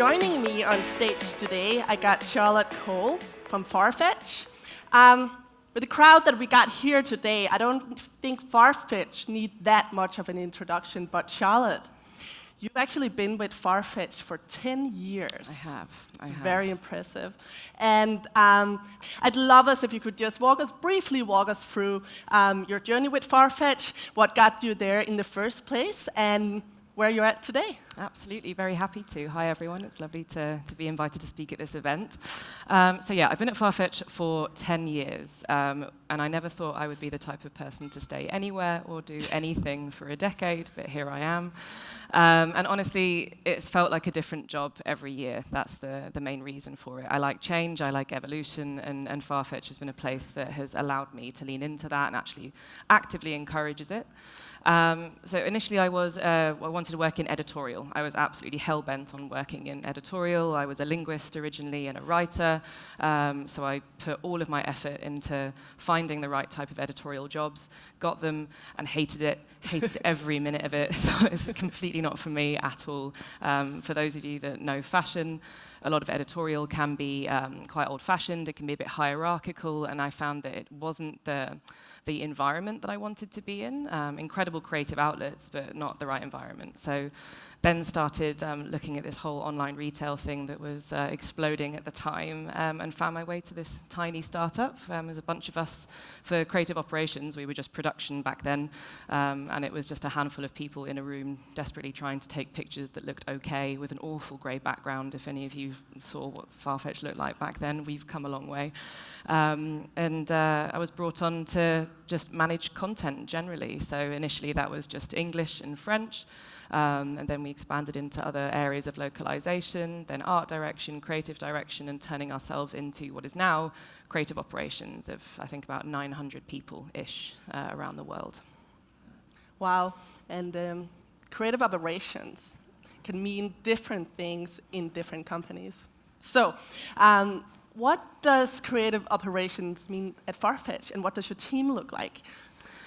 Joining me on stage today, I got Charlotte Cole from Farfetch. With the crowd that we got here today, I don't think Farfetch need that much of an introduction, but Charlotte, you've actually been with Farfetch for 10 years. I have. Very impressive. And I'd love us if you could just briefly walk us through your journey with Farfetch, what got you there in the first place, and where you're at today. Absolutely, very happy to. Hi everyone, it's lovely to be invited to speak at this event. So yeah, I've been at Farfetch for 10 years, and I never thought I would be the type of person to stay anywhere or do anything for a decade, but here I am. And honestly, it's felt like a different job every year. That's the main reason for it. I like change, I like evolution, and Farfetch has been a place that has allowed me to lean into that and actually actively encourages it. So initially I wanted to work in editorial. I was absolutely hell-bent on working in editorial. I was a linguist originally and a writer, so I put all of my effort into finding the right type of editorial jobs, got them, and hated every minute of it. So it's completely not for me at all. For those of you that know fashion, a lot of editorial can be quite old-fashioned, it can be a bit hierarchical, and I found that it wasn't the environment that I wanted to be in. Incredible creative outlets, but not the right environment. So then started looking at this whole online retail thing that was exploding at the time, and found my way to this tiny startup. There's a bunch of us for creative operations. We were just production back then, and it was just a handful of people in a room desperately trying to take pictures that looked okay with an awful grey background. If any of you saw what Farfetch looked like back then, we've come a long way. And I was brought on to just manage content generally. So initially that was just English and French. And then we expanded into other areas of localization, then art direction, creative direction, and turning ourselves into what is now creative operations of, I think, about 900 people-ish around the world. Wow. And creative operations can mean different things in different companies. So what does creative operations mean at Farfetch, and what does your team look like?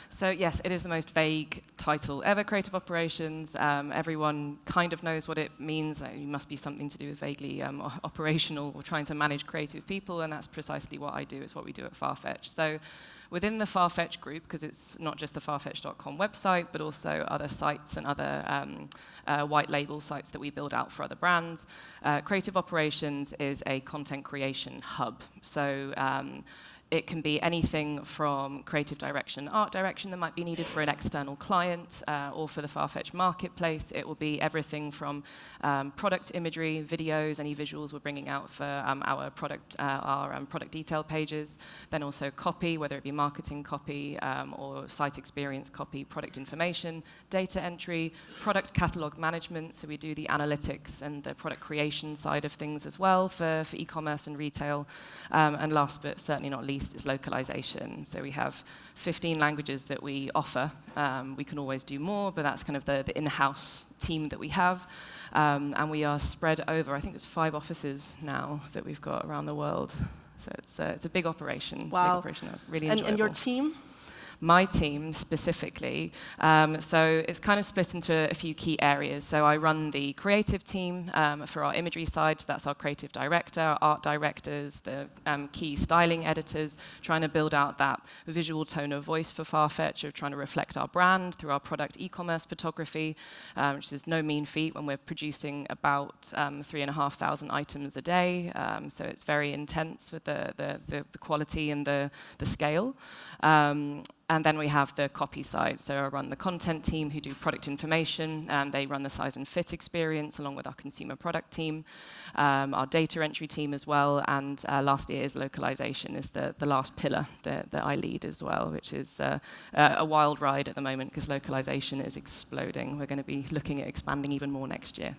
So yes, it is the most vague title ever, creative operations. Everyone kind of knows what it means. It must be something to do with vaguely operational or trying to manage creative people, and that's precisely what I do. It's what we do at Farfetch. So within the Farfetch group, because it's not just the Farfetch.com website, but also other sites and other white label sites that we build out for other brands, creative operations is a content creation hub. So it can be anything from creative direction, art direction that might be needed for an external client or for the Farfetch marketplace. It will be everything from product imagery, videos, any visuals we're bringing out for our product detail pages. Then also copy, whether it be marketing copy or site experience copy, product information, data entry, product catalog management. So we do the analytics and the product creation side of things as well for e-commerce and retail. And last but certainly not least, is localization. So we have 15 languages that we offer. We can always do more, but that's kind of the in-house team that we have. And we are spread over, I think it's 5 offices now that we've got around the world. So it's a big operation. It's wow. a big operation. It's really enjoyable. And your team? My team specifically, so it's kind of split into a few key areas. So I run the creative team for our imagery side. So that's our creative director, art directors, the key styling editors, trying to build out that visual tone of voice for Farfetch, of trying to reflect our brand through our product e-commerce photography, which is no mean feat when we're producing about 3,500 items a day. So it's very intense with the quality and the scale. And then we have the copy side. So I run the content team who do product information. They run the size and fit experience along with our consumer product team, our data entry team as well. And lastly is localization is the last pillar that I lead as well, which is a wild ride at the moment because localization is exploding. We're going to be looking at expanding even more next year.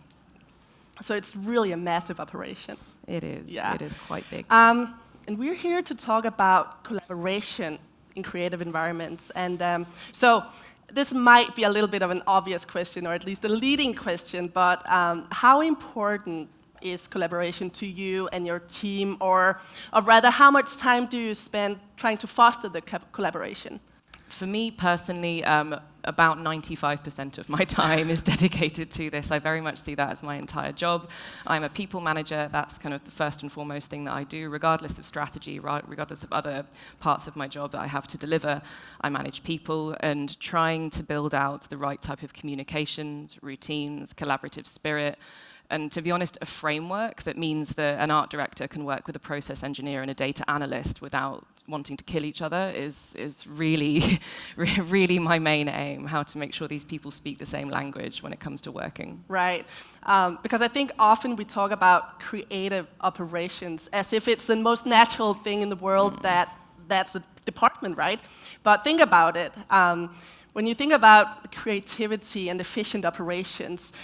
So it's really a massive operation. It is. Yeah. It is quite big. And we're here to talk about collaboration in creative environments. And so this might be a little bit of an obvious question, or at least a leading question, but how important is collaboration to you and your team, or rather, how much time do you spend trying to foster the collaboration? For me personally, about 95% of my time is dedicated to this. I very much see that as my entire job. I'm a people manager. That's kind of the first and foremost thing that I do, regardless of strategy, regardless of other parts of my job that I have to deliver. I manage people and trying to build out the right type of communications, routines, collaborative spirit, and to be honest, a framework that means that an art director can work with a process engineer and a data analyst without wanting to kill each other is really, really my main aim, how to make sure these people speak the same language when it comes to working. Right. Because I think often we talk about creative operations as if it's the most natural thing in the world that's a department, right? But think about it. When you think about creativity and efficient operations,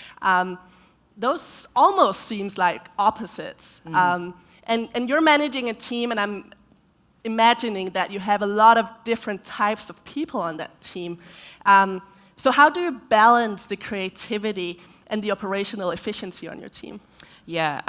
those almost seems like opposites. And you're managing a team, and I'm imagining that you have a lot of different types of people on that team. So how do you balance the creativity and the operational efficiency on your team? Yeah,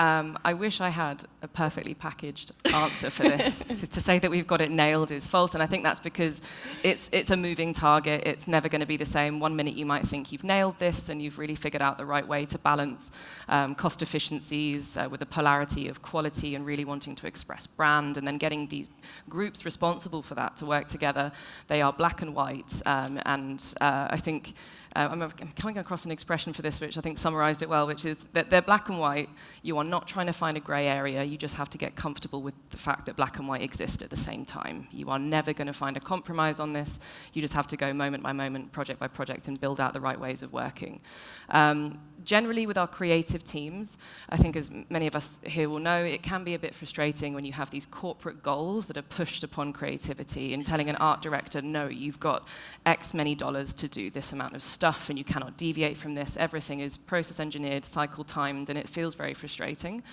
I wish I had a perfectly packaged answer for this. To say that we've got it nailed is false, and I think that's because it's a moving target. It's never going to be the same. One minute you might think you've nailed this and you've really figured out the right way to balance cost efficiencies with the polarity of quality and really wanting to express brand, and then getting these groups responsible for that to work together. They are black and white, and I think I'm coming across an expression for this which I think summarized it well, which is that they're black and white. You are not trying to find a gray area. You just have to get comfortable with the fact that black and white exist at the same time. You are never going to find a compromise on this. You just have to go moment by moment, project by project, and build out the right ways of working. Generally, with our creative teams, I think as many of us here will know, it can be a bit frustrating when you have these corporate goals that are pushed upon creativity and telling an art director, no, you've got X many dollars to do this amount of stuff and you cannot deviate from this. Everything is process engineered, cycle timed, and it feels very frustrating.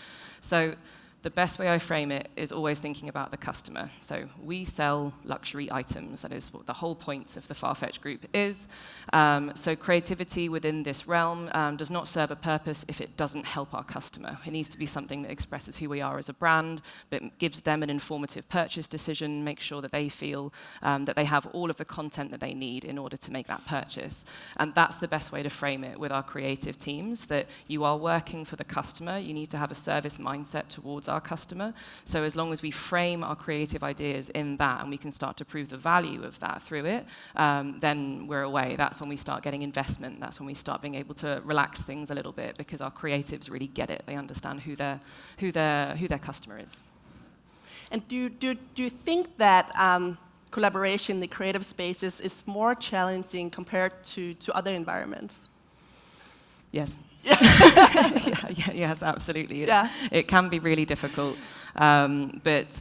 So the best way I frame it is always thinking about the customer. So we sell luxury items. That is what the whole point of the Farfetch group is. So creativity within this realm does not serve a purpose if it doesn't help our customer. It needs to be something that expresses who we are as a brand, but gives them an informative purchase decision, make sure that they feel that they have all of the content that they need in order to make that purchase. And that's the best way to frame it with our creative teams, that you are working for the customer. You need to have a service mindset towards our customer. So as long as we frame our creative ideas in that and we can start to prove the value of that through it, then we're away. That's when we start getting investment. That's when we start being able to relax things a little bit, because our creatives really get it. They understand who their customer is. And do you think that collaboration in the creative spaces is more challenging compared to other environments? Yes. Yes, absolutely. Yeah. It can be really difficult, but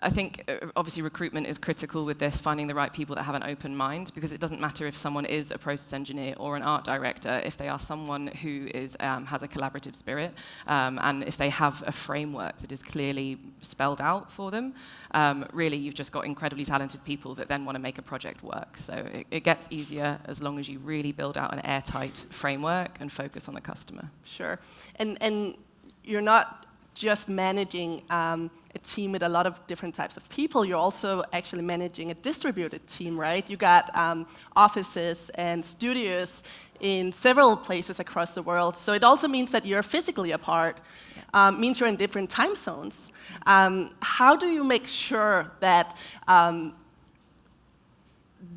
I think obviously recruitment is critical with this, finding the right people that have an open mind, because it doesn't matter if someone is a process engineer or an art director, if they are someone who is has a collaborative spirit, and if they have a framework that is clearly spelled out for them, really you've just got incredibly talented people that then want to make a project work. So it gets easier as long as you really build out an airtight framework and focus on the customer. Sure. And you're not just managing a team with a lot of different types of people, you're also actually managing a distributed team, right? You got offices and studios in several places across the world. So it also means that you're physically apart, means you're in different time zones. How do you make sure that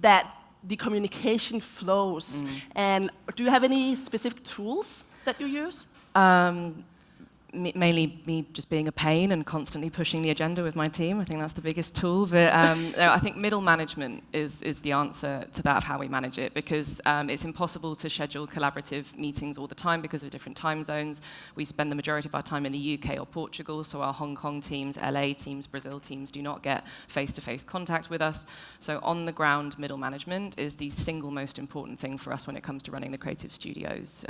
that the communication flows? And do you have any specific tools that you use? Mainly me just being a pain and constantly pushing the agenda with my team. I think that's the biggest tool. But I think middle management is the answer to that, of how we manage it, because it's impossible to schedule collaborative meetings all the time because of different time zones. We spend the majority of our time in the UK or Portugal, so our Hong Kong teams, LA teams, Brazil teams do not get face-to-face contact with us. So on-the-ground middle management is the single most important thing for us when it comes to running the creative studios.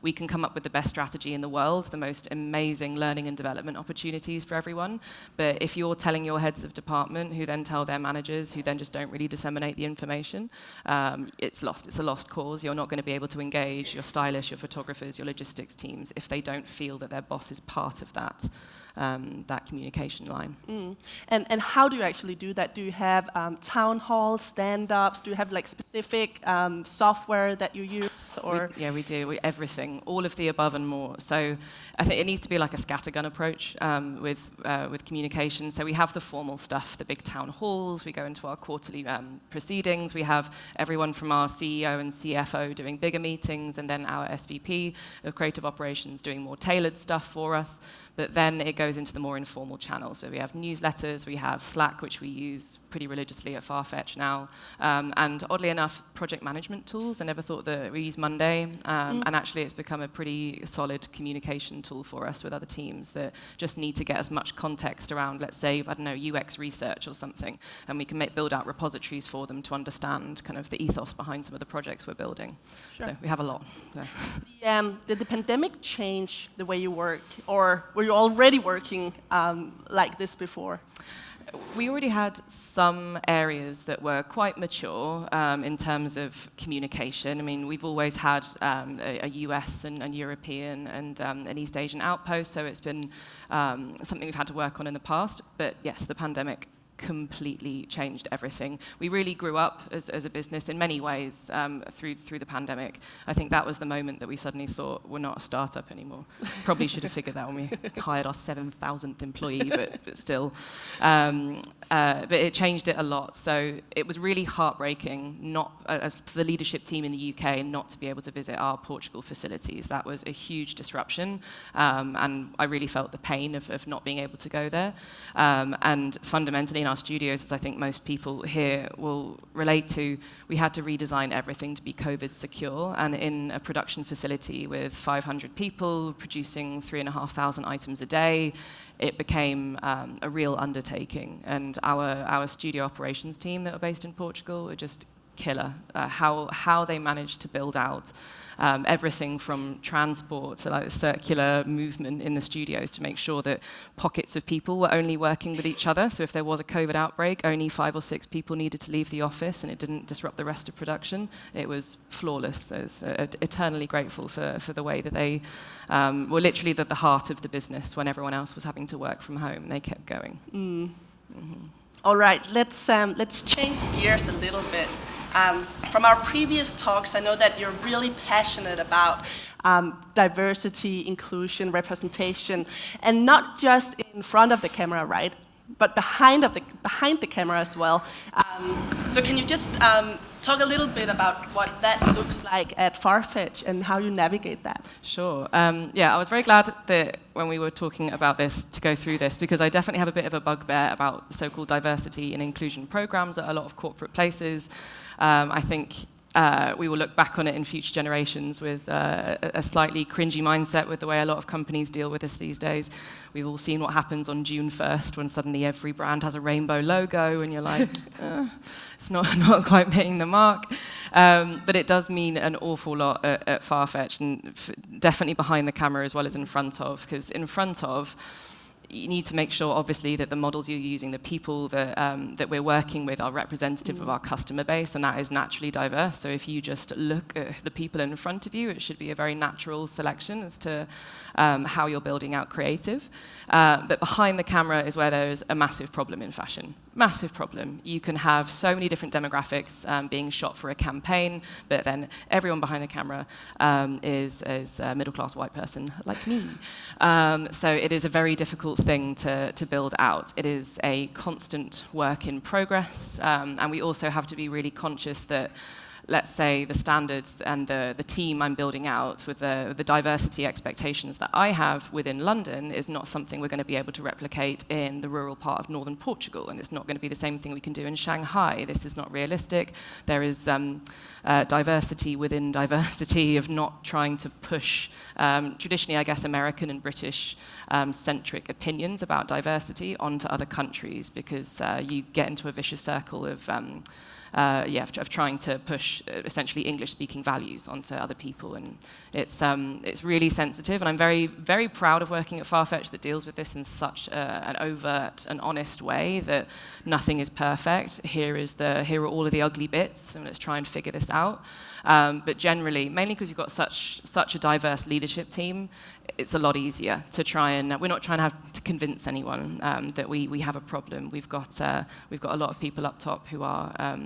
We can come up with the best strategy in the world, the most amazing learning and development opportunities for everyone. But if you're telling your heads of department, who then tell their managers, who then just don't really disseminate the information, it's lost. It's a lost cause. You're not going to be able to engage your stylists, your photographers, your logistics teams if they don't feel that their boss is part of that communication line. And how do you actually do that? Do you have town halls, stand-ups? Do you have like specific software that you use? Or We do. Everything, all of the above and more. So I think it needs to be like a scattergun approach with communication. So we have the formal stuff, the big town halls. We go into our quarterly proceedings. We have everyone from our CEO and CFO doing bigger meetings, and then our SVP of creative operations doing more tailored stuff for us. But then it goes into the more informal channels. So we have newsletters, we have Slack, which we use pretty religiously at Farfetch now. And oddly enough, project management tools. I never thought that we use Monday. And actually it's become a pretty solid communication tool for us with other teams that just need to get as much context around, let's say, I don't know, UX research or something. And we can build out repositories for them to understand kind of the ethos behind some of the projects we're building. Sure. So we have a lot. Yeah. Did the pandemic change the way you work, or were you already working like this before? We already had some areas that were quite mature in terms of communication. I mean, we've always had a US and European and an East Asian outpost, so it's been something we've had to work on in the past. But yes, the pandemic completely changed everything. We really grew up as a business in many ways through the pandemic. I think that was the moment that we suddenly thought we're not a startup anymore. Probably should have figured that when we hired our 7,000th employee, but still. But it changed it a lot. So it was really heartbreaking, not as for the leadership team in the UK, not to be able to visit our Portugal facilities. That was a huge disruption, and I really felt the pain of not being able to go there. And fundamentally, in our studios, as I think most people here will relate to, we had to redesign everything to be COVID secure. And in a production facility with 500 people producing 3,500 items a day, it became a real undertaking. And our studio operations team that were based in Portugal were just killer. How they managed to build out everything from transport to like the circular movement in the studios to make sure that pockets of people were only working with each other. So if there was a COVID outbreak, only 5 or 6 people needed to leave the office and it didn't disrupt the rest of production. It was flawless. I was eternally grateful for the way that they were literally at the heart of the business when everyone else was having to work from home. They kept going. All right, let's change gears a little bit. From our previous talks, I know that you're really passionate about diversity, inclusion, representation, and not just in front of the camera, right? But behind the camera as well. So can you just talk a little bit about what that looks like at Farfetch and how you navigate that? Sure. I was very glad that when we were talking about this to go through this, because I definitely have a bit of a bugbear about so-called diversity and inclusion programs at a lot of corporate places. I think we will look back on it in future generations with a slightly cringy mindset with the way a lot of companies deal with this these days. We've all seen what happens on June 1st when suddenly every brand has a rainbow logo and you're like, it's not quite hitting the mark. But it does mean an awful lot at Farfetch, and definitely behind the camera as well as in front of, because in front of, you need to make sure, obviously, that the models you're using, the people that we're working with are representative of our customer base, and that is naturally diverse. So if you just look at the people in front of you, it should be a very natural selection as to how you're building out creative. But behind the camera is where there's a massive problem in fashion. Massive problem. You can have so many different demographics being shot for a campaign, but then everyone behind the camera is a middle-class white person like me. So it is a very difficult thing to build out. It is a constant work in progress, and we also have to be really conscious that, let's say, the standards and the team I'm building out with the diversity expectations that I have within London is not something we're going to be able to replicate in the rural part of northern Portugal, and it's not going to be the same thing we can do in Shanghai. This is not realistic. There is diversity within diversity of not trying to push traditionally, I guess, American and British centric opinions about diversity onto other countries, because you get into a vicious circle of trying to push essentially English-speaking values onto other people, and it's really sensitive. And I'm very, very proud of working at Farfetch that deals with this in such an overt and honest way that nothing is perfect. Here are all of the ugly bits, and let's try and figure this out. But generally, mainly because you've got such a diverse leadership team, it's a lot easier to try and, we're not trying to have to convince anyone that we have a problem. We've got a lot of people up top who are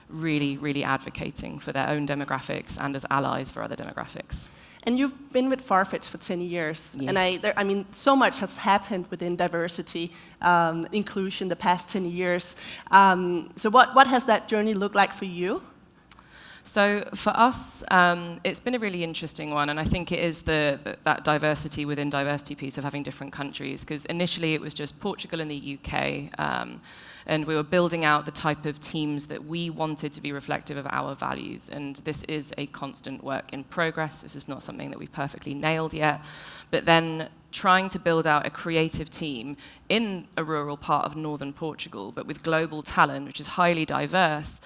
really, really advocating for their own demographics and as allies for other demographics. And you've been with Farfetch for 10 years, Yeah. and I mean, so much has happened within diversity, inclusion the past 10 years. So what has that journey looked like for you? So for us, it's been a really interesting one, and I think it is that diversity within diversity piece of having different countries, because initially it was just Portugal and the UK, and we were building out the type of teams that we wanted to be reflective of our values, and this is a constant work in progress. This is not something that we've perfectly nailed yet, but then trying to build out a creative team in a rural part of northern Portugal, but with global talent, which is highly diverse,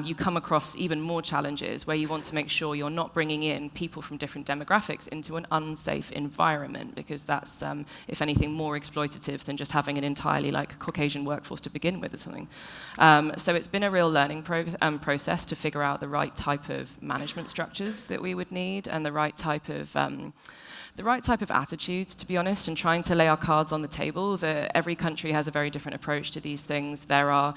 you come across even more challenges where you want to make sure you're not bringing in people from different demographics into an unsafe environment, because that's, if anything, more exploitative than just having an entirely Caucasian workforce to begin with or something. So it's been a real learning process to figure out the right type of management structures that we would need and the right type of attitudes, to be honest, and trying to lay our cards on the table. Every country has a very different approach to these things. There are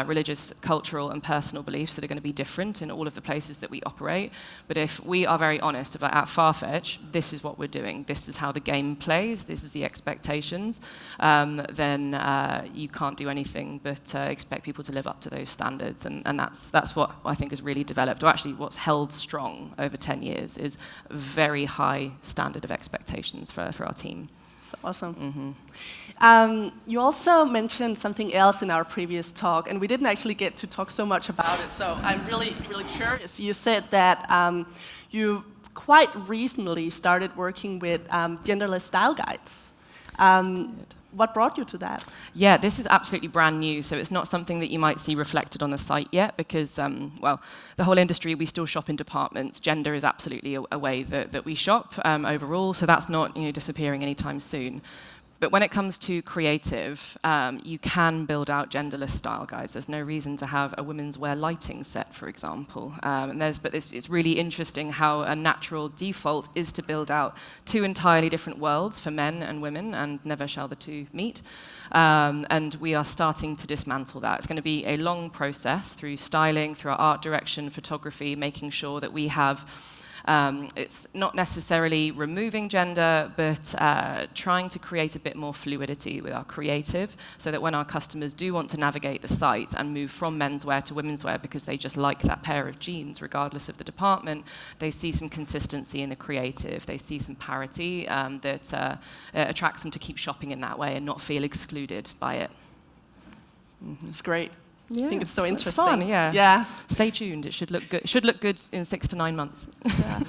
religious, cultural, and personal beliefs that are going to be different in all of the places that we operate. But if we are very honest about at Farfetch, this is what we're doing, this is how the game plays, this is the expectations, then you can't do anything but expect people to live up to those standards. And that's what I think has really developed, or actually what's held strong over 10 years, is a very high standard of expectations for our team. That's awesome. Mm-hmm. You also mentioned something else in our previous talk, and we didn't actually get to talk so much about it, so I'm really, really curious. You said that you quite recently started working with genderless style guides. What brought you to that? Yeah, this is absolutely brand new, so it's not something that you might see reflected on the site yet, because, the whole industry, we still shop in departments. Gender is absolutely a way that we shop overall, so that's not disappearing anytime soon. But when it comes to creative, you can build out genderless style guides. There's no reason to have a women's wear lighting set, for example. But it's really interesting how a natural default is to build out two entirely different worlds for men and women, and never shall the two meet. And we are starting to dismantle that. It's going to be a long process through styling, through our art direction, photography, making sure that we have it's not necessarily removing gender, but trying to create a bit more fluidity with our creative, so that when our customers do want to navigate the site and move from menswear to womenswear because they just like that pair of jeans, regardless of the department, they see some consistency in the creative. They see some parity that attracts them to keep shopping in that way and not feel excluded by it. Mm-hmm. It's great. Yeah, I think it's so interesting. It's fun, yeah. Yeah. Stay tuned. It should look good. It should look good in 6 to 9 months. Yeah.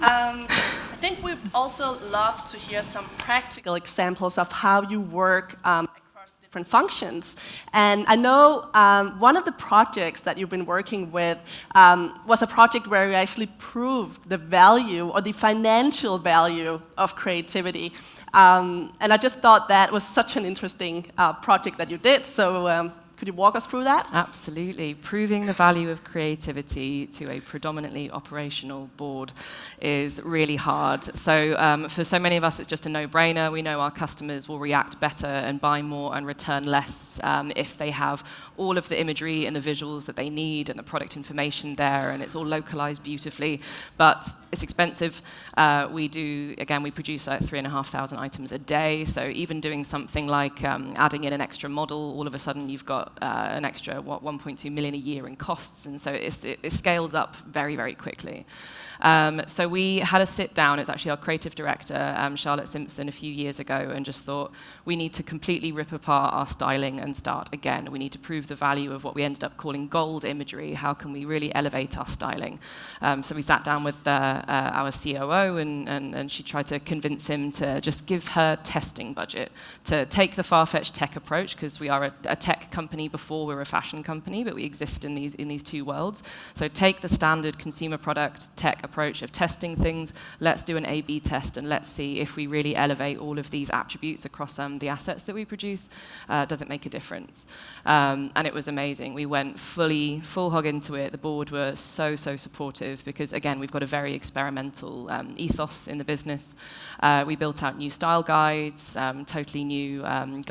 I think we'd also love to hear some practical examples of how you work across different functions. And I know one of the projects that you've been working with was a project where you actually proved the value or the financial value of creativity. And I just thought that was such an interesting project that you did. So could you walk us through that? Absolutely. Proving the value of creativity to a predominantly operational board is really hard. So for so many of us, it's just a no-brainer. We know our customers will react better and buy more and return less if they have all of the imagery and the visuals that they need and the product information there, and it's all localized beautifully. But it's expensive. We produce 3,500 items a day. So even doing something like adding in an extra model, all of a sudden you've got an extra 1.2 million a year in costs, and so it scales up very, very quickly. So we had a sit down. It's actually our creative director, Charlotte Simpson, a few years ago, and just thought we need to completely rip apart our styling and start again. We need to prove the value of what we ended up calling gold imagery. How can we really elevate our styling? So we sat down with our COO, and she tried to convince him to just give her testing budget to take the Farfetch tech approach, because we are a tech company company before we're a fashion company, but we exist in these two worlds. So take the standard consumer product tech approach of testing things. Let's do an A/B test and let's see if we really elevate all of these attributes across the assets that we produce. Does it make a difference? And it was amazing. We went full hog into it. The board were so supportive because, again, we've got a very experimental ethos in the business. We built out new style guides, totally new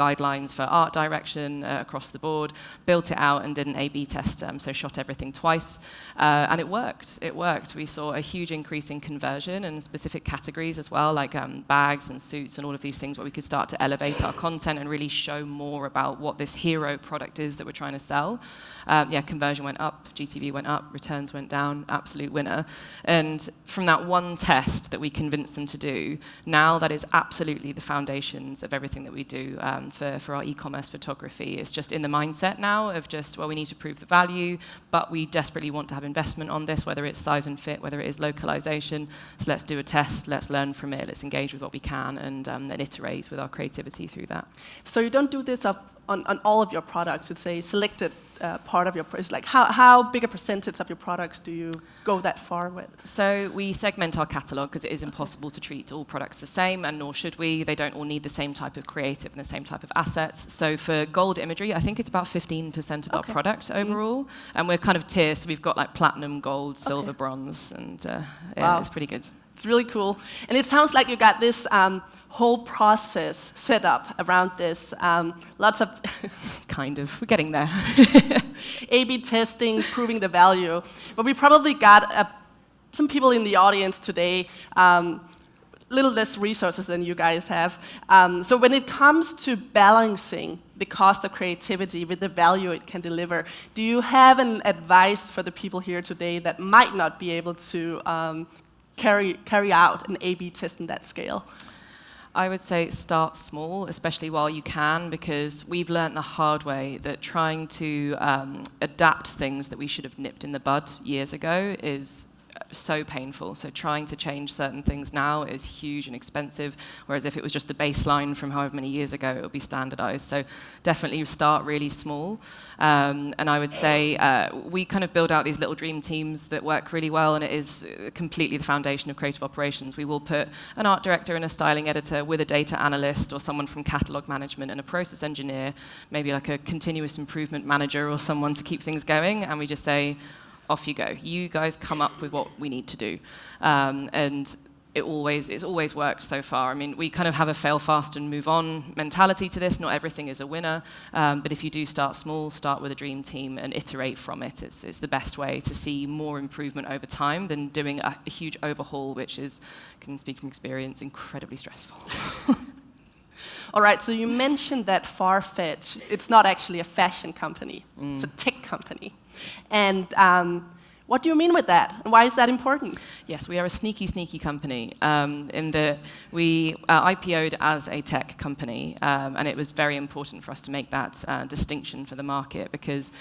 guidelines for art direction across the board, built it out and did an A/B test, so shot everything twice. And it worked. It worked. We saw a huge increase in conversion and specific categories as well, like bags and suits and all of these things where we could start to elevate our content and really show more about what this hero product is that we're trying to sell. Conversion went up, GTV went up, returns went down, absolute winner. And from that one test that we convinced them to do, now that is absolutely the foundations of everything that we do for our e-commerce photography. It's just in the mindset now of just, well, we need to prove the value, but we desperately want to have investment on this, whether it's size and fit, whether it is localization. So let's do a test, let's learn from it, let's engage with what we can, and then iterate with our creativity through that. So you don't do this on all of your products. It's a selected part of your products. Like how big a percentage of your products do you go that far with? So we segment our catalog because it is impossible to treat all products the same, and nor should we. They don't all need the same type of creative and the same type of assets. So for gold imagery, I think it's about 15% of our product overall, and we're kind of tier. So we've got like platinum, gold, silver, bronze, and Wow. It's pretty good. It's really cool. And it sounds like you got this whole process set up around this. Lots of Kind of. We're getting there. A/B testing, proving the value. But we probably got some people in the audience today, little less resources than you guys have. So when it comes to balancing the cost of creativity with the value it can deliver, do you have an advice for the people here today that might not be able to carry out an A/B test in that scale? I would say start small, especially while you can, because we've learned the hard way that trying to adapt things that we should have nipped in the bud years ago is so painful. So trying to change certain things now is huge and expensive, whereas if it was just the baseline from however many years ago, it would be standardized. So definitely start really small. And I would say we kind of build out these little dream teams that work really well, and it is completely the foundation of creative operations. We will put an art director and a styling editor with a data analyst or someone from catalog management and a process engineer, maybe like a continuous improvement manager or someone to keep things going, and we just say, off you go. You guys come up with what we need to do. And it's always worked so far. I mean, we kind of have a fail fast and move on mentality to this. Not everything is a winner. But if you do start small, start with a dream team and iterate from it. It's the best way to see more improvement over time than doing a huge overhaul, which is, can speak from experience, incredibly stressful. All right, so you mentioned that Farfetch, it's not actually a fashion company. It's a tech company. And what do you mean with that? And why is that important? Yes, we are a sneaky company in that we IPO'd as a tech company, and it was very important for us to make that distinction for the market because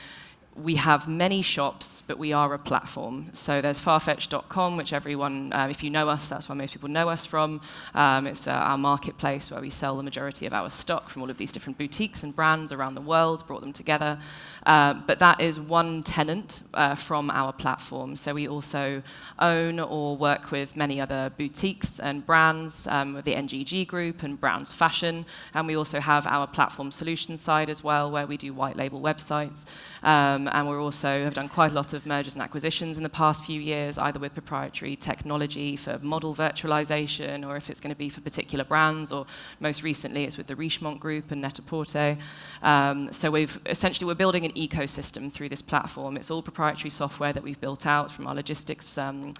we have many shops, but we are a platform. So there's farfetch.com, which everyone, if you know us, that's where most people know us from. It's our marketplace where we sell the majority of our stock from all of these different boutiques and brands around the world, brought them together. But that is one tenant from our platform. So we also own or work with many other boutiques and brands, with the NGG group and Browns Fashion. And we also have our platform solutions side as well, where we do white label websites. And we also have done quite a lot of mergers and acquisitions in the past few years, either with proprietary technology for model virtualization, or if it's going to be for particular brands, or most recently it's with the Richemont Group and Net-a-Porter. So we're building an ecosystem through this platform. It's all proprietary software that we've built out from our logistics tools,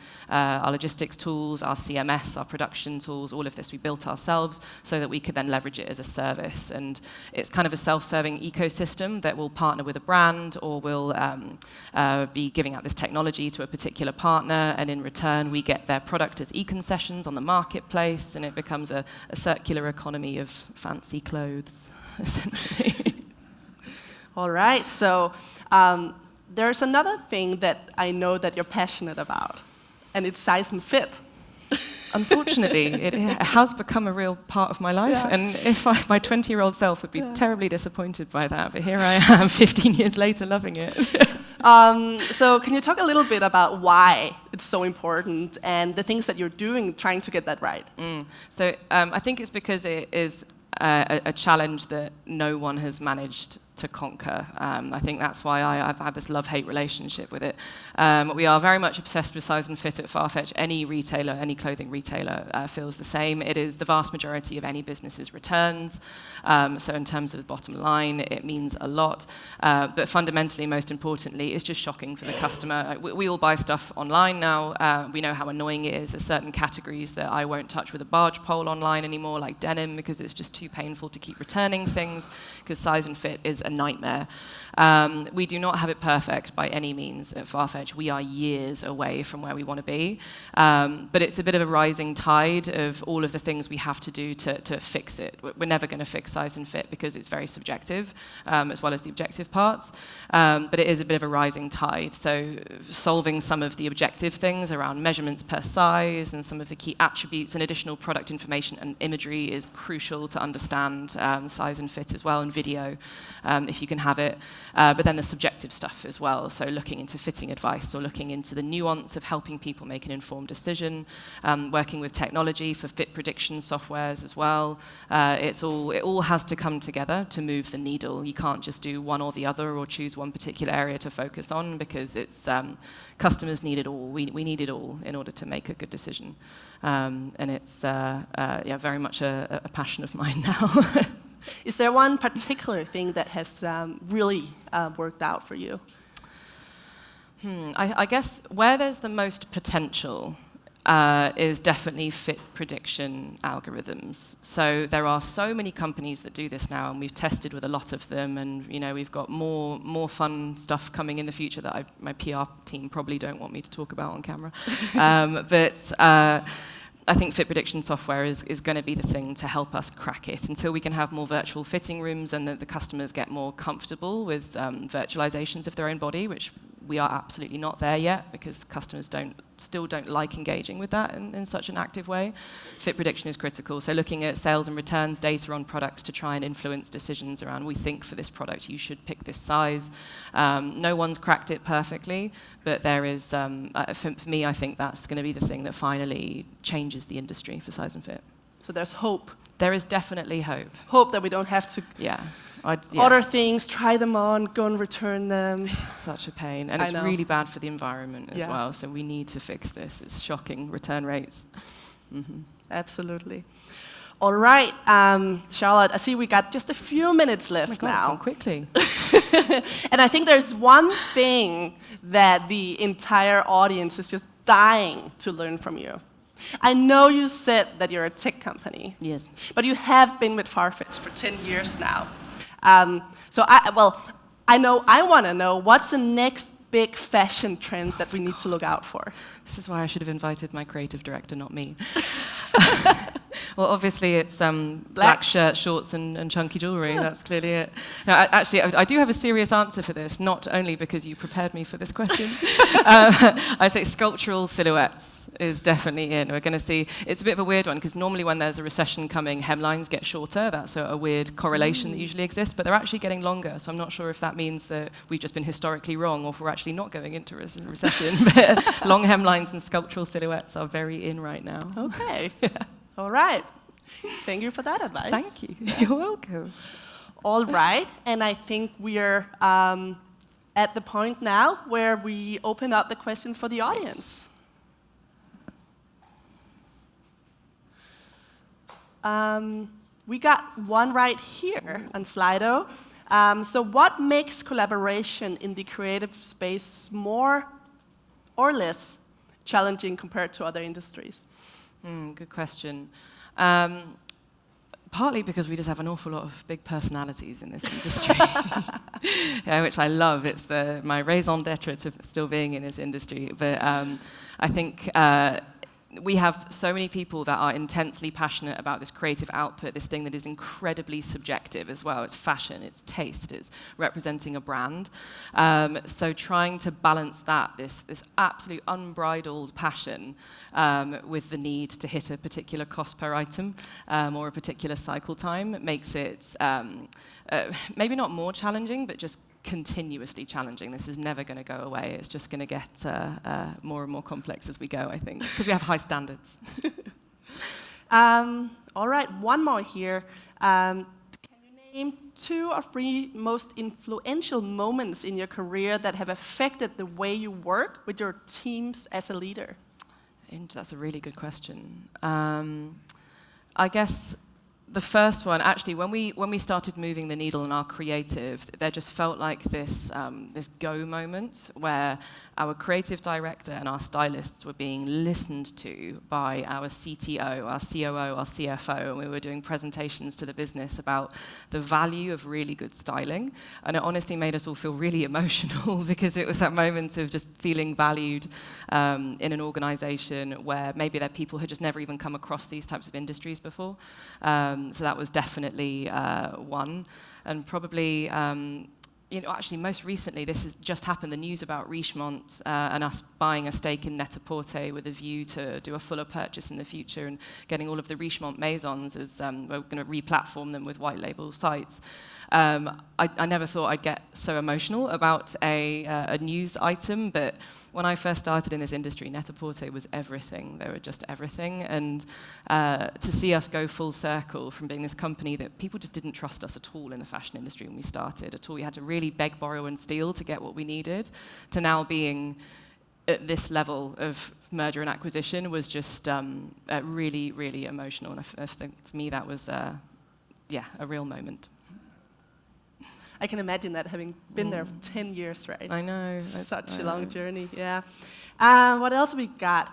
our CMS, our production tools, all of this we built ourselves so that we could then leverage it as a service. And it's kind of a self-serving ecosystem that will partner with a brand or will be giving out this technology to a particular partner, and in return we get their product as e-concessions on the marketplace, and it becomes a circular economy of fancy clothes, essentially. All right, so there's another thing that I know that you're passionate about, and it's size and fit. Unfortunately, it has become a real part of my life, and if my 20-year-old self would be terribly disappointed by that, but here I am 15 years later loving it. So can you talk a little bit about why it's so important and the things that you're doing trying to get that right? So I think it's because it is a challenge that no one has managed to conquer. I think that's why I've had this love-hate relationship with it. We are very much obsessed with size and fit at Farfetch. Any retailer, any clothing retailer feels the same. It is the vast majority of any business's returns. So in terms of the bottom line, it means a lot. But fundamentally, most importantly, it's just shocking for the customer. We all buy stuff online now. We know how annoying it is. There's certain categories that I won't touch with a barge pole online anymore, like denim, because it's just too painful to keep returning things, because size and fit is a nightmare. We do not have it perfect by any means at Farfetch. We are years away from where we want to be. But it's a bit of a rising tide of all of the things we have to do to fix it. We're never going to fix size and fit because it's very subjective, as well as the objective parts. But it is a bit of a rising tide. So solving some of the objective things around measurements per size and some of the key attributes and additional product information and imagery is crucial to understand size and fit as well, and video, if you can have it. But then the subjective stuff as well, so looking into fitting advice or looking into the nuance of helping people make an informed decision, working with technology for fit prediction softwares as well. It all has to come together to move the needle. You can't just do one or the other or choose one particular area to focus on, because it's customers need it all. We need it all in order to make a good decision. And it's very much a passion of mine now. Is there one particular thing that has really worked out for you? I guess where there's the most potential is definitely fit prediction algorithms. So there are so many companies that do this now, and we've tested with a lot of them, and we've got more fun stuff coming in the future that my PR team probably don't want me to talk about on camera. I think fit prediction software is going to be the thing to help us crack it. Until we can have more virtual fitting rooms and the customers get more comfortable with virtualizations of their own body, which we are absolutely not there yet, because customers still don't like engaging with that in such an active way. Fit prediction is critical. So looking at sales and returns data on products to try and influence decisions around, we think for this product you should pick this size. No one's cracked it perfectly, but there is, for me, I think that's going to be the thing that finally changes the industry for size and fit. So there's hope. There is definitely hope. Hope that we don't have to order things, try them on, go and return them. Such a pain. And it's really bad for the environment as well. So we need to fix this. It's shocking, return rates. Mm-hmm. Absolutely. All right, Charlotte, I see we got just a few minutes left now. It's gone quickly. And I think there's one thing that the entire audience is just dying to learn from you. I know you said that you're a tech company. Yes. But you have been with Farfetch for 10 years now. So I want to know, what's the next big fashion trend that we need to look out for? This is why I should have invited my creative director, not me. Well, obviously it's black shirts, shorts, and chunky jewelry. Yeah. That's clearly it. No, actually, I do have a serious answer for this, not only because you prepared me for this question. I say sculptural silhouettes is definitely in. We're going to see, it's a bit of a weird one, because normally when there's a recession coming, hemlines get shorter. That's a weird correlation that usually exists, but they're actually getting longer. So I'm not sure if that means that we've just been historically wrong, or if we're actually not going into a recession. But long hemlines and sculptural silhouettes are very in right now. Okay. Yeah. All right. Thank you for that advice. Thank you. You're welcome. All right. And I think we're at the point now where we open up the questions for the audience. We got one right here on Slido. So what makes collaboration in the creative space more or less challenging compared to other industries? Good question. Partly because we just have an awful lot of big personalities in this industry, which I love. It's my raison d'etre to still being in this industry. But I think we have so many people that are intensely passionate about this creative output, this thing that is incredibly subjective as well. It's fashion, it's taste, it's representing a brand. So trying to balance that, this absolute unbridled passion with the need to hit a particular cost per item or a particular cycle time makes it maybe not more challenging, but just continuously challenging. This is never going to go away. It's just going to get more and more complex as we go, I think, because we have high standards. All right, one more here. Can you name 2 or 3 most influential moments in your career that have affected the way you work with your teams as a leader? That's a really good question. I guess the first one, actually, when we started moving the needle in our creative, there just felt like this go moment where our creative director and our stylists were being listened to by our CTO, our COO, our CFO, and we were doing presentations to the business about the value of really good styling. And it honestly made us all feel really emotional because it was that moment of just feeling valued in an organization where maybe their people had just never even come across these types of industries before. So that was definitely one. And probably, actually most recently, this has just happened, the news about Richemont and us buying a stake in Net-a-Porter with a view to do a fuller purchase in the future and getting all of the Richemont maisons as we're going to re-platform them with white label sites. I never thought I'd get so emotional about a news item, but when I first started in this industry, Net-a-Porter was everything. They were just everything. And to see us go full circle from being this company that people just didn't trust us at all in the fashion industry when we started at all. We had to really beg, borrow, and steal to get what we needed, to now being at this level of merger and acquisition was just really, really emotional. And I think for me that was, a real moment. I can imagine that, having been there for 10 years, right? I know. Such a long journey, yeah. What else we got?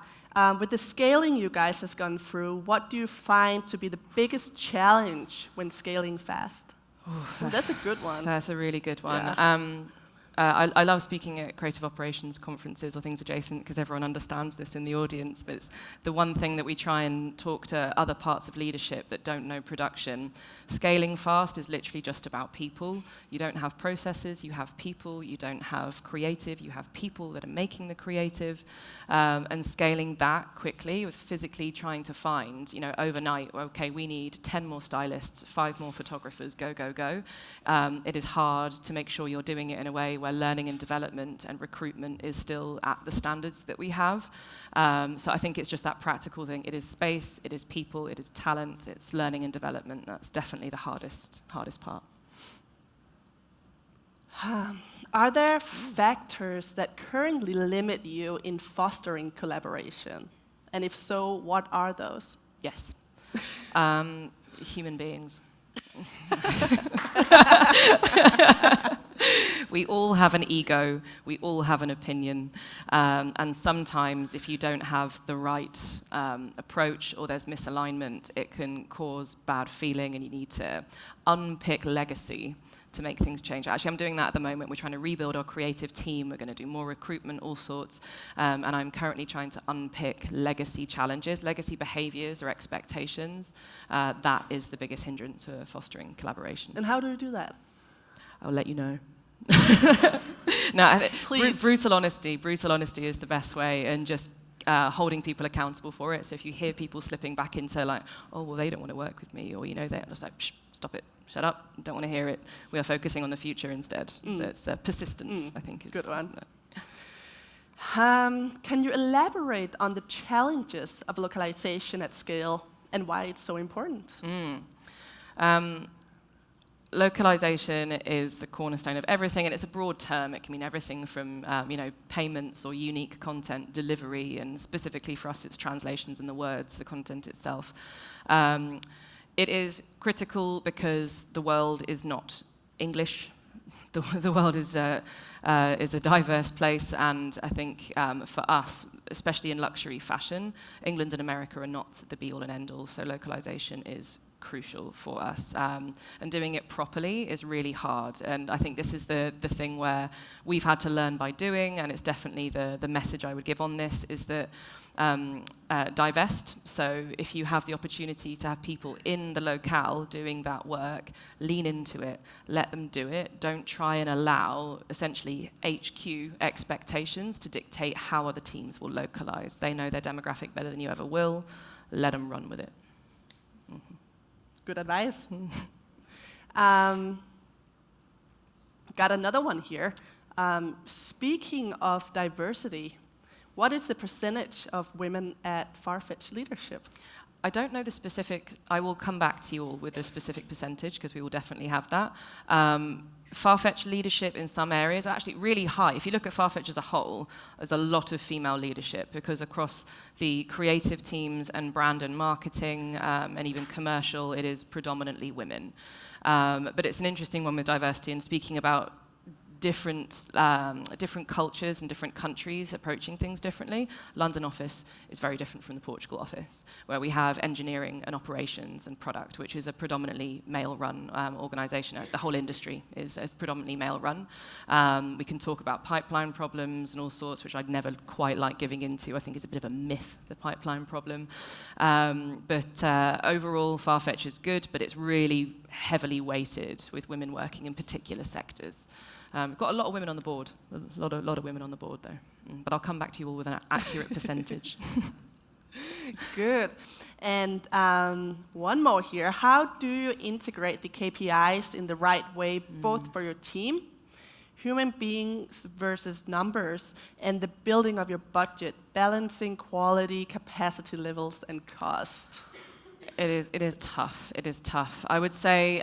With the scaling you guys has gone through, what do you find to be the biggest challenge when scaling fast? That's a good one. That's a really good one. Yeah. I love speaking at creative operations conferences or things adjacent because everyone understands this in the audience, but it's the one thing that we try and talk to other parts of leadership that don't know production. Scaling fast is literally just about people. You don't have processes, you have people. You don't have creative, you have people that are making the creative. And scaling that quickly with physically trying to find, overnight, okay, we need 10 more stylists, 5 more photographers, go, go, go. It is hard to make sure you're doing it in a way where learning and development and recruitment is still at the standards that we have. So I think it's just that practical thing. It is space, it is people, it is talent, it's learning and development. That's definitely the hardest part. Are there factors that currently limit you in fostering collaboration? And if so, what are those? Yes. Human beings. We all have an ego, we all have an opinion, and sometimes if you don't have the right approach or there's misalignment, it can cause bad feeling and you need to unpick legacy to make things change. Actually, I'm doing that at the moment. We're trying to rebuild our creative team. We're going to do more recruitment, all sorts. And I'm currently trying to unpick legacy challenges, legacy behaviors or expectations. That is the biggest hindrance for fostering collaboration. And how do you do that? I'll let you know. No, I think brutal honesty is the best way, and just holding people accountable for it. So if you hear people slipping back into like, oh, well, they don't want to work with me, or they're just like, stop it, shut up, don't want to hear it. We are focusing on the future instead. So it's persistence, I think. Good one. Can you elaborate on the challenges of localization at scale and why it's so important? Localization is the cornerstone of everything, and it's a broad term. It can mean everything from payments or unique content delivery, and specifically for us, it's translations and the words, the content itself. It is critical because the world is not English. The world is a diverse place, and I think for us, especially in luxury fashion, England and America are not the be-all and end-all. So localization is crucial for us. And doing it properly is really hard. And I think this is the thing where we've had to learn by doing, and it's definitely the message I would give on this, is that divest. So if you have the opportunity to have people in the locale doing that work, lean into it, let them do it. Don't try and allow essentially HQ expectations to dictate how other teams will localize. They know their demographic better than you ever will. Let them run with it. Mm-hmm. Good advice. Got another one here. Speaking of diversity, what is the percentage of women at Farfetch leadership? I don't know the specific. I will come back to you all with the specific percentage, because we will definitely have that. Farfetch leadership in some areas are actually really high. If you look at Farfetch as a whole, there's a lot of female leadership, because across the creative teams and brand and marketing and even commercial, it is predominantly women. But it's an interesting one with diversity, and speaking about different cultures and different countries approaching things differently. London office is very different from the Portugal office, where we have engineering and operations and product, which is a predominantly male-run organization. The whole industry is predominantly male-run. We can talk about pipeline problems and all sorts, which I'd never quite like giving into. I think it's a bit of a myth, the pipeline problem. But overall, Farfetch is good, but it's really heavily weighted with women working in particular sectors. We've got a lot of women on the board, a lot of women on the board, though. But I'll come back to you all with an accurate percentage. Good. And one more here. How do you integrate the KPIs in the right way, both for your team, human beings versus numbers, and the building of your budget, balancing quality, capacity levels, and cost? It is tough. It is tough. I would say,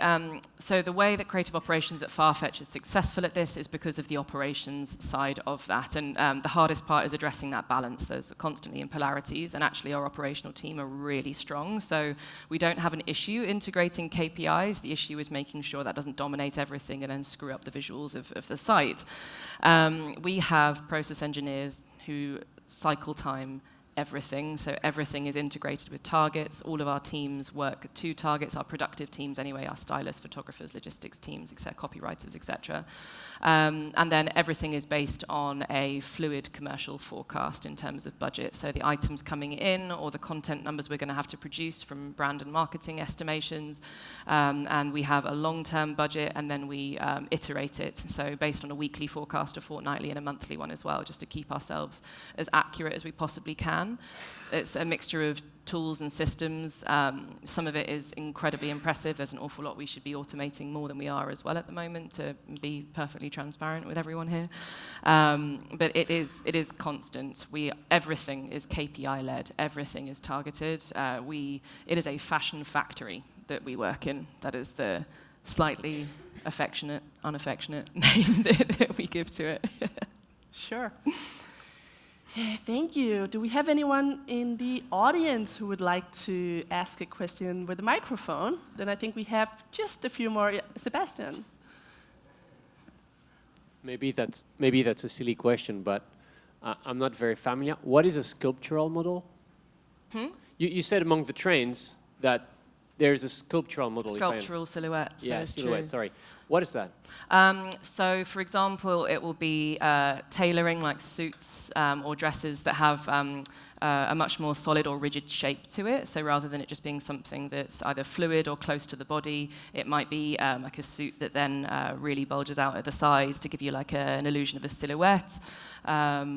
so the way that creative operations at Farfetch is successful at this is because of the operations side of that. And the hardest part is addressing that balance. There's constantly impolarities, and actually our operational team are really strong. So we don't have an issue integrating KPIs. The issue is making sure that doesn't dominate everything and then screw up the visuals of the site. We have process engineers who cycle time everything, so everything is integrated with targets. All of our teams work to targets, our productive teams anyway, our stylists, photographers, logistics teams, etc., copywriters, etc. And then everything is based on a fluid commercial forecast in terms of budget. So the items coming in or the content numbers we're going to have to produce from brand and marketing estimations. And we have a long-term budget, and then we iterate it. So based on a weekly forecast, a fortnightly, and a monthly one as well, just to keep ourselves as accurate as we possibly can. It's a mixture of tools and systems. Some of it is incredibly impressive. There's an awful lot we should be automating more than we are as well at the moment, to be perfectly transparent with everyone here. But it is constant. Everything is KPI-led. Everything is targeted. It is a fashion factory that we work in. That is the slightly affectionate, unaffectionate name that we give to it. Sure. Thank you. Do we have anyone in the audience who would like to ask a question with a microphone? Then I think we have just a few more. Sebastian. Maybe that's a silly question, but I'm not very familiar. What is a sculptural model? You said among the trains that there's a sculptural model. Sculptural silhouette. So yeah, silhouette. Sorry. What is that? So, for example, it will be tailoring, like suits or dresses that have a much more solid or rigid shape to it. So rather than it just being something that's either fluid or close to the body, it might be like a suit that then really bulges out at the sides to give you like an illusion of a silhouette,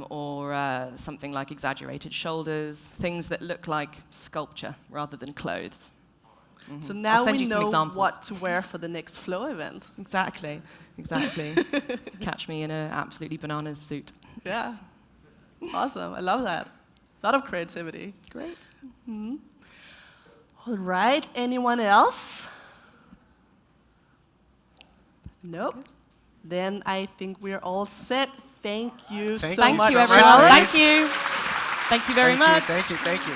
or something like exaggerated shoulders, things that look like sculpture rather than clothes. Mm-hmm. So now we know what to wear for the next Flow event. Exactly. Catch me in an absolutely bananas suit. Yeah. Awesome. I love that. A lot of creativity. Great. Mm-hmm. All right. Anyone else? Nope. Then I think we're all set. Thank you so much. Thank you, everyone. Thank you. Thank you very much. Thank you.